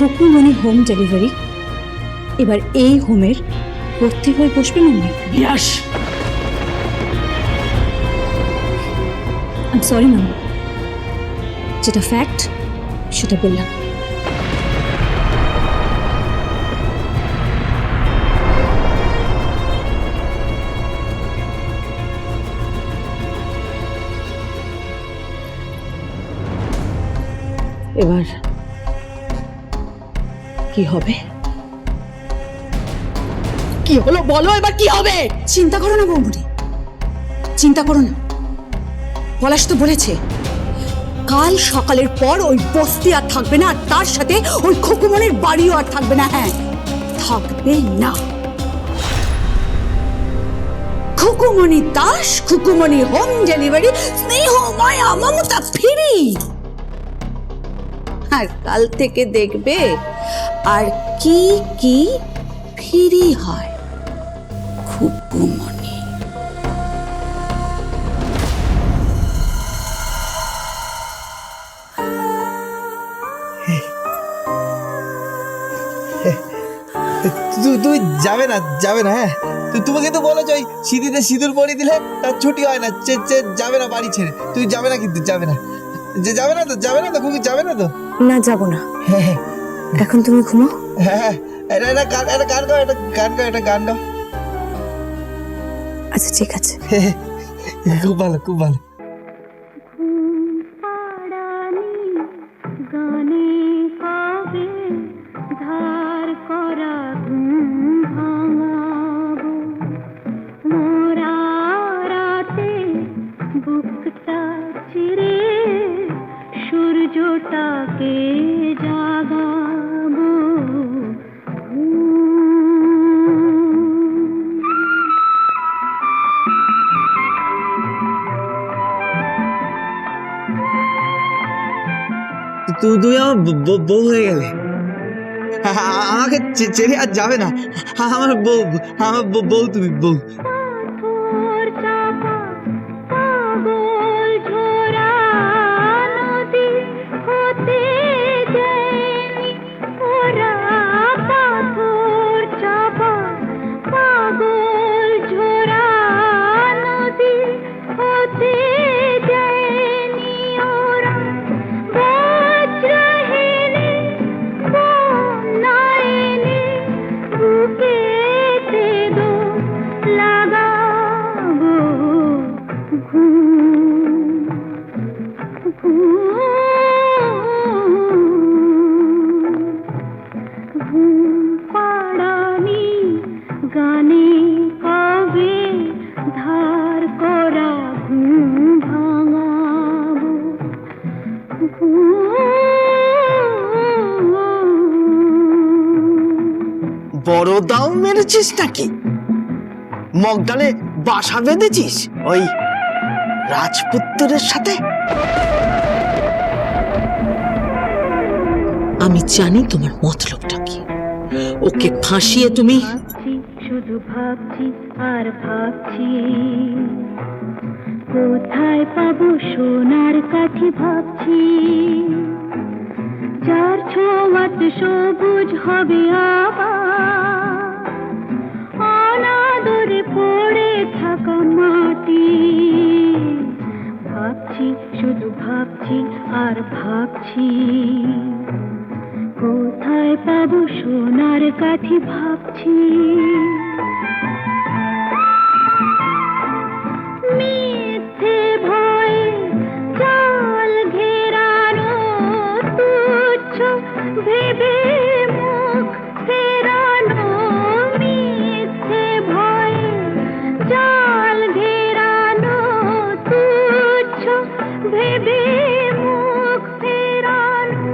Khukumoni home delivery এবার এই হোমের ভর্তি হয়ে বসবে mummy. Beas, I am sorry mummy, যেটা ফ্যাক্ট সেটা বললাম। এবার কি হবে? কি হলো বলো, এবার কি হবে? চিন্তা করো না বৌমনি, চিন্তা করো না। পলাশ তো বলেছে কাল সকালের পর ওই বস্তি আর থাকবে না, আর তার সাথে ওই খুকুমনির বাড়িও আর থাকবে না। হ্যাঁ, থাকবে না। খুকুমনি দাস, খুকুমনি হোম ডেলিভারি, স্নেহ মায়া মমতা ফিরি। আর কাল থেকে দেখবে আর কি কি ফিরি হয়। খুকুমনি তুই যাবে না, যাবে না। হ্যাঁ, তোমাকে তো বলেছ ওই সিঁথিতে সিঁদুর পরিয়ে দিলে তার ছুটি হয় না, যাবে না বাড়ি ছেড়ে। তুই যাবে না, কিন্তু যাবে না, যাবে না তো, যাবে না তো, খুবই যাবে না তো। না, যাব না। এখন তুমি ঘুমাও। হ্যাঁ, এটা গান গাও, এটা গান গাও। আচ্ছা ঠিক আছে। খুব ভালো, খুব ভালো। সূর্যটাকে জাগাবো, তুই আমার বউ হয়ে গেলে, আমাকে ছেড়ে আর যাবে না। আমার বউ, আমার বউ, তুমি বউ। পাথর চাপা পাগল ঝোরা নদী হতে যায়নি ওরা, পাথর চাপা পাগল ঝোরা নদী হতে যায়নি ওরা, বজ্রহীনে বন্যায়নি বুকেতে দো লাগাবো, ঘুম পাড়ানি গানে কবে ধার করা ঘুম ভাঙাবো, বড় দাও মেরেছিস নাকি? মগডালে বাসা বেঁধেছিস ওই রাজপুত্রের সাথে? আমি জানি তোমার মতলবটা কি। ওকে ফাঁসিয়ে তুমি ভাবছি, শুধু ভাবছি আর ভাবছি, কোথায় পাবো সোনার কাঠি ভাবছি, যার ছোঁয়াতে সবুজ হবে আবার অনাদরে পড়ে থাকা মাটি, ভাবছি, শুধু ভাবছি আর ভাবছি, কোথায় পাবো সোনার কাঠি ভাবছি, মিথ্যে ভয়ে জাল ঘেরানো তুচ্ছ ভেবে মুখ ফেরানো, মিথ্যে ভয়ে জাল ঘেরানো তুচ্ছ ভেবে মুখ ফেরানো,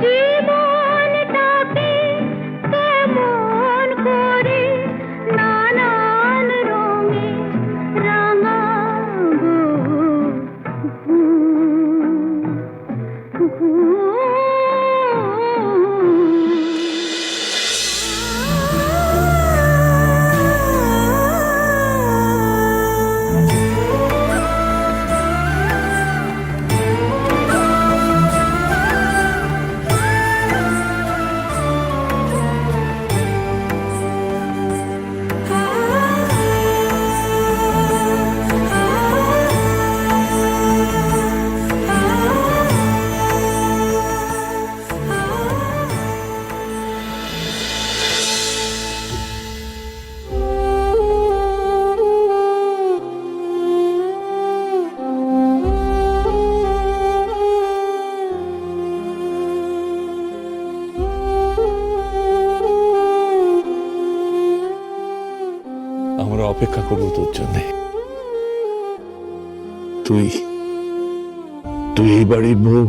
জীবনটাকে কেমন করে নানান রঙে রাঙাবো, অপেক্ষা করবো তোর জন্যে। তুই তুই এই বাড়ির বউ।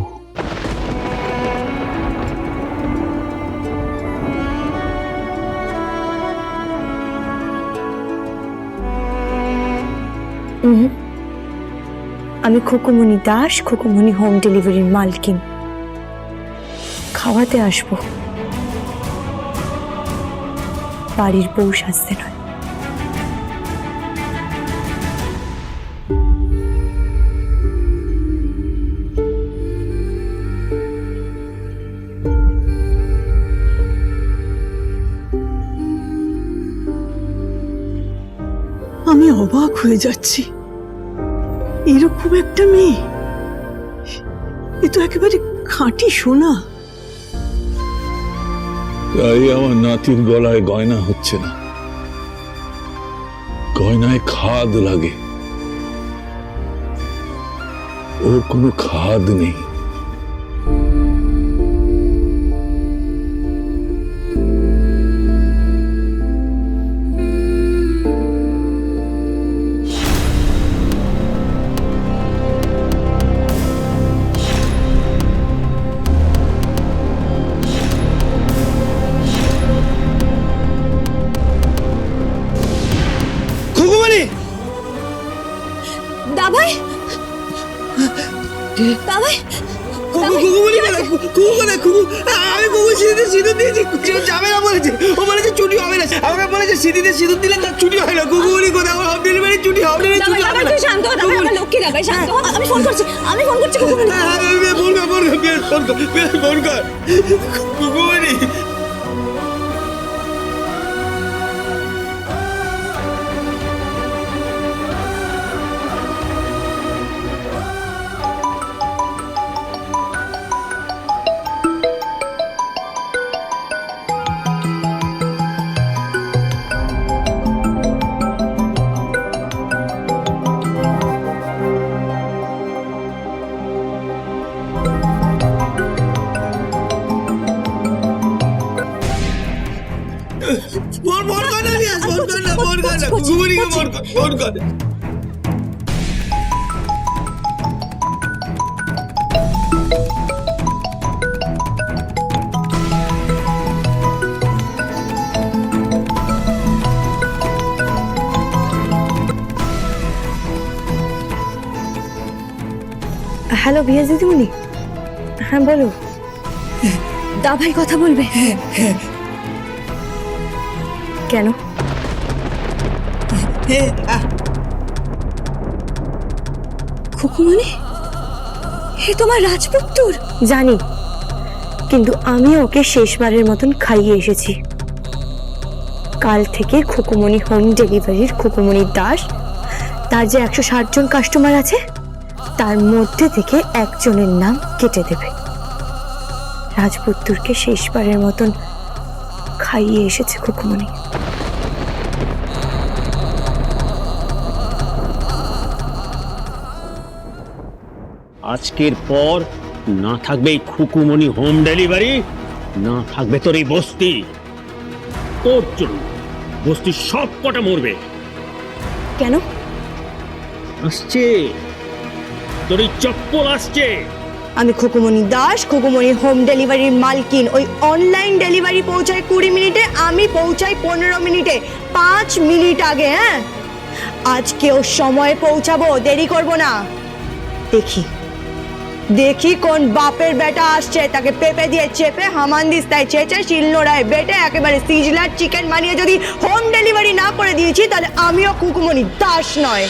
আমি খোকুমণি দাস, খোকুমণি হোম ডেলিভারির মালকিন। খাওয়াতে আসবো, বাড়ির বউ সাজতে নয়। আমি অবাক হয়ে যাচ্ছি, এরকম একটা মেয়ে, এ তো একেবারে খাঁটি সোনা। তাই আমার নাতির গলায় গয়না হচ্ছে না, গয়নায় খাদ লাগে, ওর কোনো খাদ নেই। খুকুমণি, দাবাই দাবাই খুকুমণি বলে, খুকু কোথায়? খুকু, আমি খুকু সিঁদুরে সিঁদুর দিয়েছি, যাবে না বলেছে, ও বলেছে ছুটি হবে না, আমাকে বলেছে সিঁদুরে সিঁদুর দিলে তার ছুটি হয় না। খুকুমণি কোথায়? আমার হোম ডেলিভারি ছুটি হবে না, ছুটি হবে না। শান্ত হ, দাবাই, আমার লক্ষ্মী দাবাই, শান্ত হ। আমি ফোন করছি খুকুমণি। ফোন কর খুকুমণি। ফোন কর না, রিয়াজ, ফোন কর না, ফোন কর না, খুকুমণিকে ফোন কর। হ্যালো বিয়াস দিদিমণি, হ্যাঁ বলো। দাবাই কথা বলবে। কেন? খুকুমণি, হে তোমার রাজপুত্তর। জানি, কিন্তু আমি ওকে শেষবারের মতন খাইয়ে এসেছি। কাল থেকে খোকুমণি হোম ডেলিভারির খোকুমণি দাস, তার যে 160 জন কাস্টমার আছে তার মধ্যে থেকে একজনের নাম কেটে দেবে। রাজপুত্তরকে শেষবারের মতন খাইয়ে এসেছে খোকুমণি। আজকের পর না থাকবে এই খুকুমণি হোম ডেলিভারি, না থাকবে তোর এই বস্তি। তোর জন্য বস্তির সব কটা মরবে। কেন? আসছে তোর এই চপ্পল আসছে। আমি খোকুমণি দাস, খোকুমণি হোম ডেলিভারির মালকিন। ওই অনলাইন ডেলিভারি পৌঁছায় 20 মিনিটে, আমি পৌঁছাই 15 মিনিটে, 5 মিনিট আগে। হ্যাঁ, আজকেও সময়ে পৌঁছাবো, দেরি করব না। দেখি কোন বাপের বেটা আসছে, তাকে পেঁপে দিয়ে চেপে হামানদিস্তায় চেঁচে শিলনোড়ায় বেটে একেবারে সিজলার চিকেন বানিয়ে যদি হোম ডেলিভারি না করে দিয়েছি, তাহলে আমিও খুকুমণি দাস নয়।